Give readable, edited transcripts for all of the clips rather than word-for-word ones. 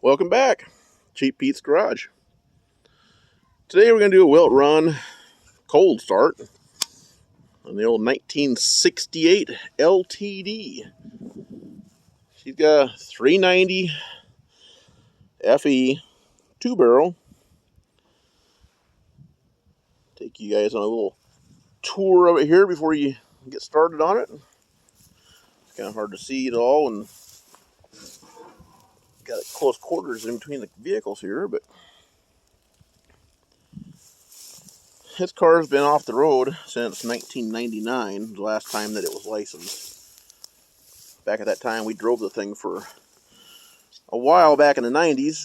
Welcome back, Cheap Pete's Garage. Today we're going to do a Wilt Run cold start on the old 1968 LTD. She's got a 390 FE 2-barrel. Take you guys on a little tour of it here before you get started on it. It's kind of hard to see it all and got close quarters in between the vehicles here, but this car's been off the road since 1999, the last time that it was licensed. Back at that time, we drove the thing for a while back in the 90s.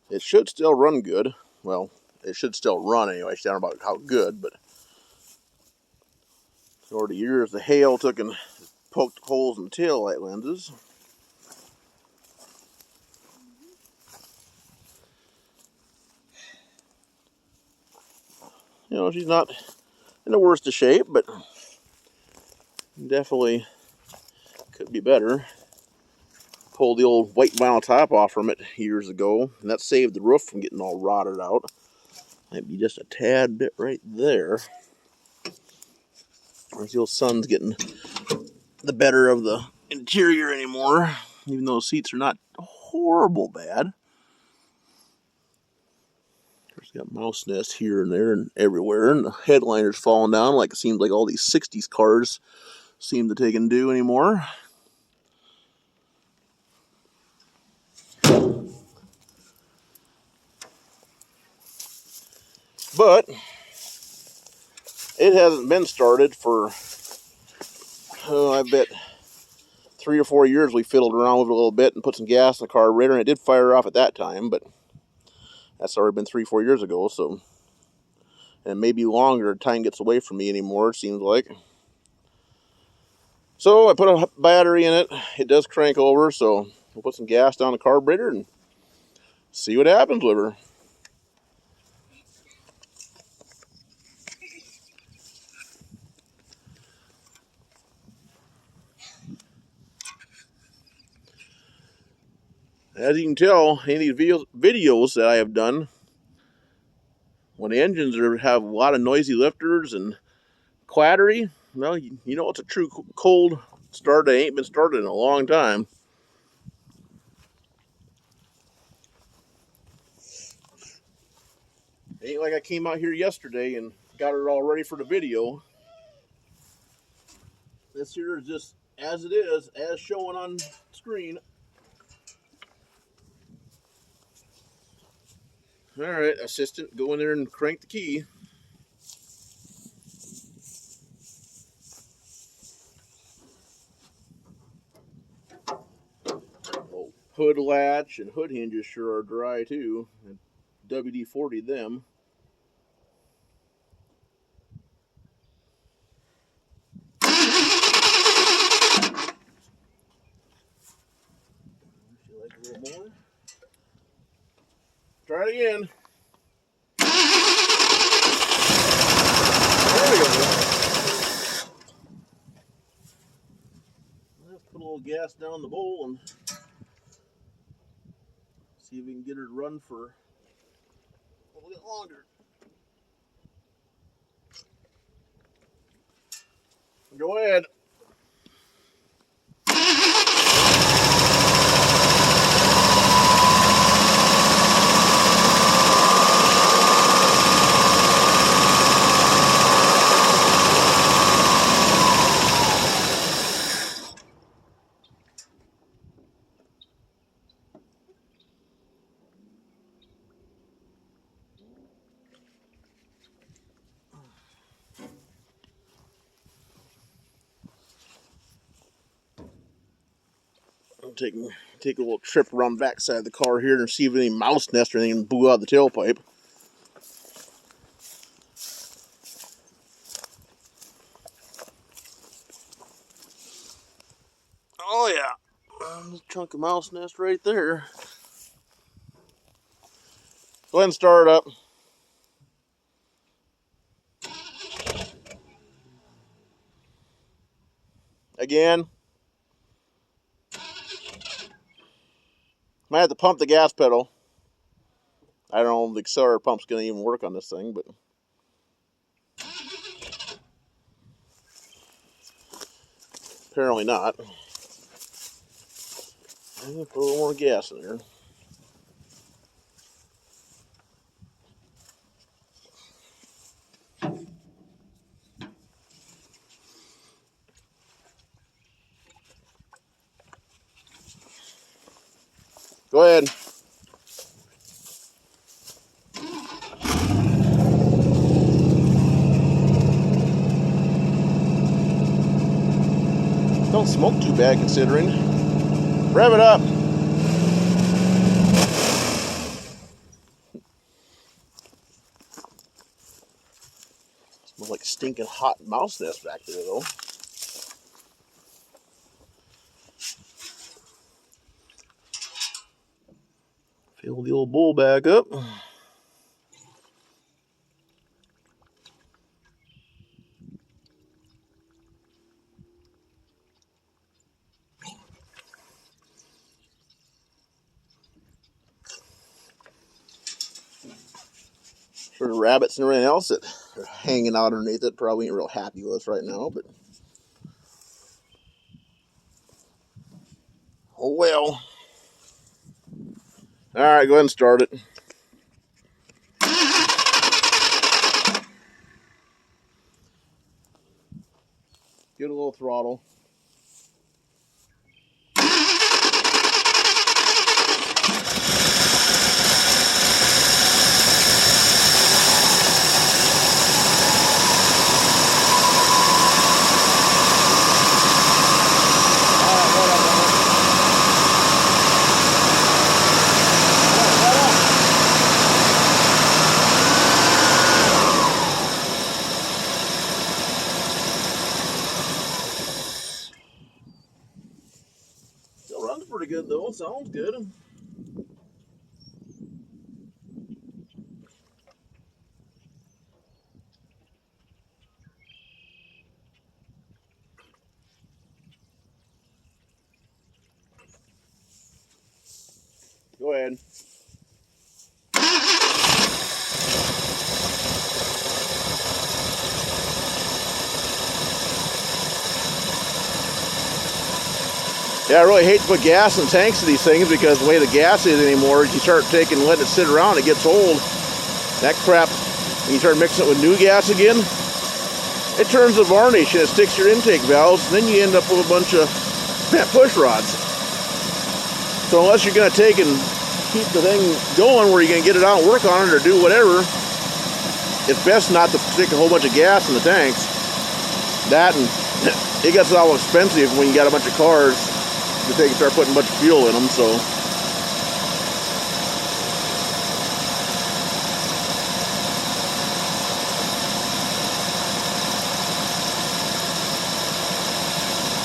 It should still run good. Well, it should still run anyway. I don't know about how good, but over the years, the hail took and poked holes in the tail light lenses. You know, she's not in the worst of shape, but definitely could be better. Pulled the old white vinyl top off from it years ago, and that saved the roof from getting all rotted out. Might be just a tad bit right there. There's the old sun's getting the better of the interior anymore, even though the seats are not horrible bad. There's got mouse nests here and there and everywhere, and the headliner's falling down like it seems like all these 60s cars seem to take and do anymore. But it hasn't been started for, I bet 3 or 4 years. We fiddled around with it a little bit and put some gas in the carburetor, and it did fire off at that time, but that's already been 3-4 years ago, so, and maybe longer. Time gets away from me anymore, it seems like. So I put a battery in it. It does crank over, so we'll put some gas down the carburetor and see what happens with her. As you can tell, any of these videos that I have done, when the engines have a lot of noisy lifters and clattery, well, you know it's a true cold start that ain't been started in a long time. It ain't like I came out here yesterday and got it all ready for the video. This here is just as it is, as shown on screen. Alright, assistant, go in there and crank the key. Oh, hood latch and hood hinges sure are dry too. And WD-40 them. Like a little more. Try it again. There we go. Let's put a little gas down the bowl and see if we can get her to run for a little bit longer. Go ahead. I'll take a little trip around the backside of the car here and see if any mouse nest or anything blew out the tailpipe. Oh yeah, there's a chunk of mouse nest right there. Go ahead and start it up. Again. Might have to pump the gas pedal. I don't know if the accelerator pump's going to even work on this thing, but apparently not. I'm going to put a little more gas in there. Go ahead. Don't smoke too bad considering. Rev it up. Smells like stinking hot mouse nest back there though. Fill the old bowl back up. For the rabbits and everything else that are hanging out underneath it probably ain't real happy with us right now, but oh well. Alright, go ahead and start it. Give it a little throttle. Still runs pretty good though, sounds good. Go ahead. Yeah, I really hate to put gas in the tanks of these things because the way the gas is anymore, is you start letting it sit around, it gets old. That crap, when you start mixing it with new gas again, it turns the varnish and it sticks your intake valves, and then you end up with a bunch of bent push rods. So unless you're going to take and keep the thing going where you're going to get it out and work on it or do whatever, it's best not to stick a whole bunch of gas in the tanks. That, and it gets all expensive when you got a bunch of cars to take and start putting a bunch of fuel in them, so.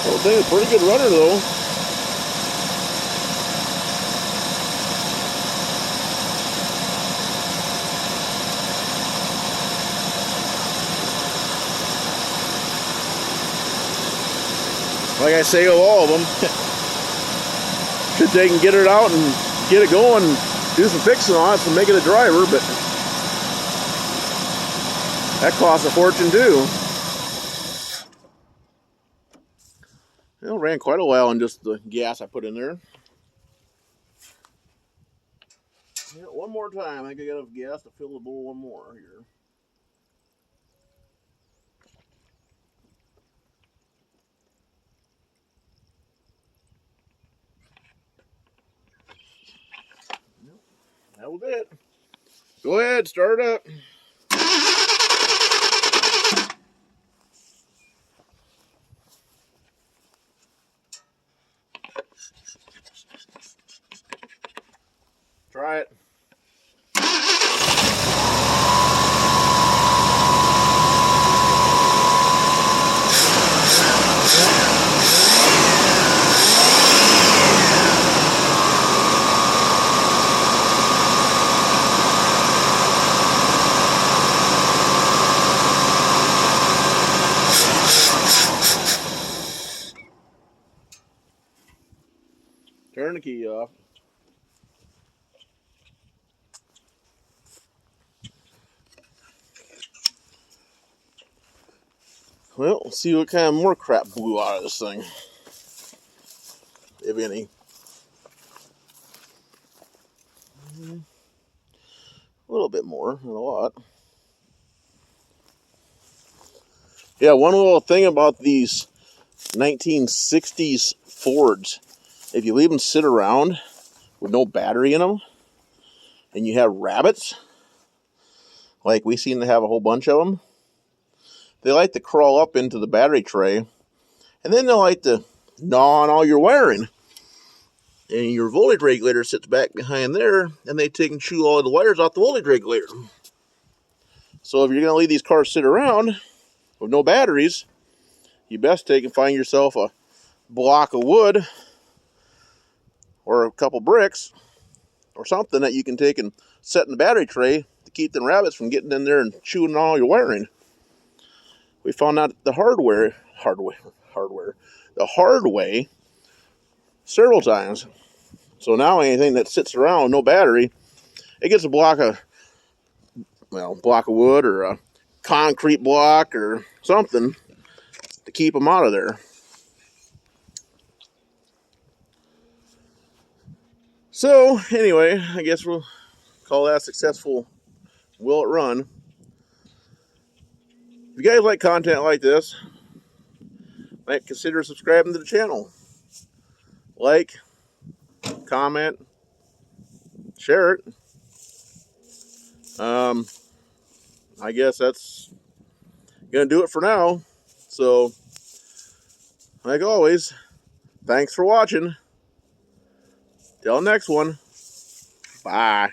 Well, the thing is a pretty good runner though. Like I say of all of them, should they can get it out and get it going, do some fixing on it to make it a driver, but that costs a fortune too. It ran quite a while on just the gas I put in there. Yeah, one more time, I think I got enough gas to fill the bowl one more here. That was it. Go ahead, start it up. Try it. Turn the key off. Well, let's see what kind of more crap blew out of this thing. If any. A little bit more, not a lot. Yeah, one little thing about these 1960s Fords, if you leave them sit around with no battery in them, and you have rabbits, like we seem to have a whole bunch of them, they like to crawl up into the battery tray, and then they like to gnaw on all your wiring. And your voltage regulator sits back behind there, and they take and chew all the wires off the voltage regulator. So if you're going to leave these cars sit around with no batteries, you best take and find yourself a block of wood or a couple bricks or something that you can take and set in the battery tray to keep the rabbits from getting in there and chewing all your wiring. We found out the hard way several times. So now anything that sits around with no battery, it gets a block of wood or a concrete block or something to keep them out of there. So anyway, I guess we'll call that a successful Will It Run. If you guys like content like this, might consider subscribing to the channel. Like, comment, share it. I guess that's gonna do it for now. So, like always, thanks for watching. Till next one. Bye.